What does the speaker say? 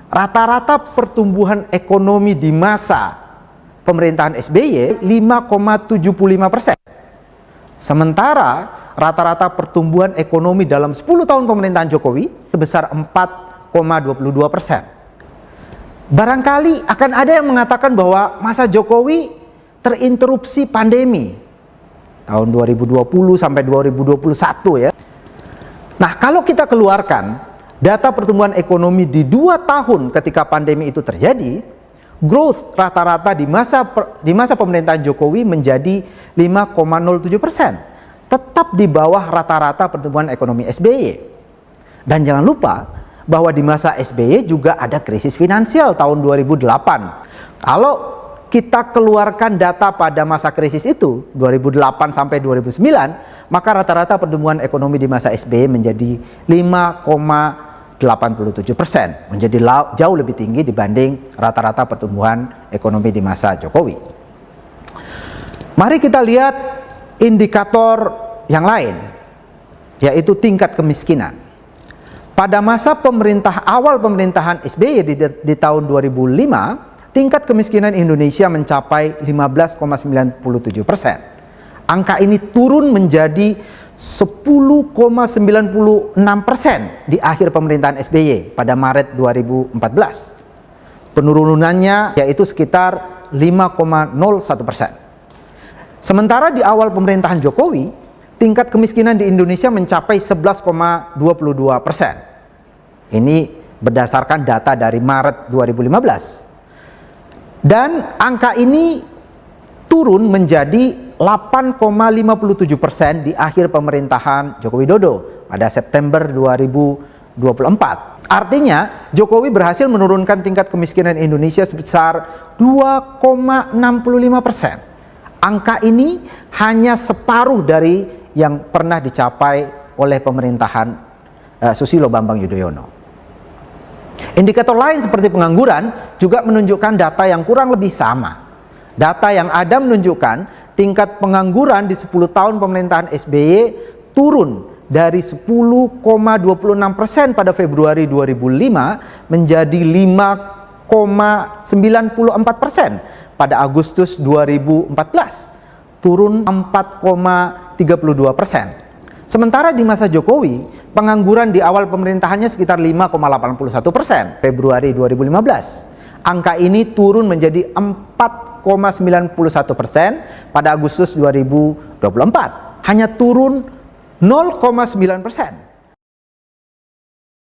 rata-rata pertumbuhan ekonomi di masa pemerintahan SBY 5,75%. Sementara rata-rata pertumbuhan ekonomi dalam 10 tahun pemerintahan Jokowi sebesar 4,22%. Barangkali akan ada yang mengatakan bahwa masa Jokowi terinterupsi pandemi tahun 2020 sampai 2021 ya. Nah, kalau kita keluarkan data pertumbuhan ekonomi di 2 tahun ketika pandemi itu terjadi, growth rata-rata di masa pemerintahan Jokowi menjadi 5,07%, tetap di bawah rata-rata pertumbuhan ekonomi SBY. Dan jangan lupa bahwa di masa SBY juga ada krisis finansial tahun 2008. Kalau kita keluarkan data pada masa krisis itu 2008 sampai 2009, maka rata-rata pertumbuhan ekonomi di masa SBY menjadi 5,87%, menjadi jauh lebih tinggi dibanding rata-rata pertumbuhan ekonomi di masa Jokowi. Mari kita lihat indikator yang lain, yaitu tingkat kemiskinan. Pada masa awal pemerintahan SBY di tahun 2005, tingkat kemiskinan Indonesia mencapai 15,97%. Angka ini turun menjadi 10,96% di akhir pemerintahan SBY pada Maret 2014. Penurunannya yaitu sekitar 5,01%. Sementara di awal pemerintahan Jokowi, tingkat kemiskinan di Indonesia mencapai 11,22%. Ini berdasarkan data dari Maret 2015. Dan angka ini turun menjadi 8,57% di akhir pemerintahan Joko Widodo pada September 2024. Artinya Jokowi berhasil menurunkan tingkat kemiskinan Indonesia sebesar 2,65%. Angka ini hanya separuh dari yang pernah dicapai oleh pemerintahan Susilo Bambang Yudhoyono. Indikator lain seperti pengangguran juga menunjukkan data yang kurang lebih sama. Data yang ada menunjukkan tingkat pengangguran di 10 tahun pemerintahan SBY turun dari 10,26% pada Februari 2005 menjadi 5,94% pada Agustus 2014, turun 4,32%. Sementara di masa Jokowi, pengangguran di awal pemerintahannya sekitar 5,81% Februari 2015. Angka ini turun menjadi 4,91% pada Agustus 2024. Hanya turun 0,9%.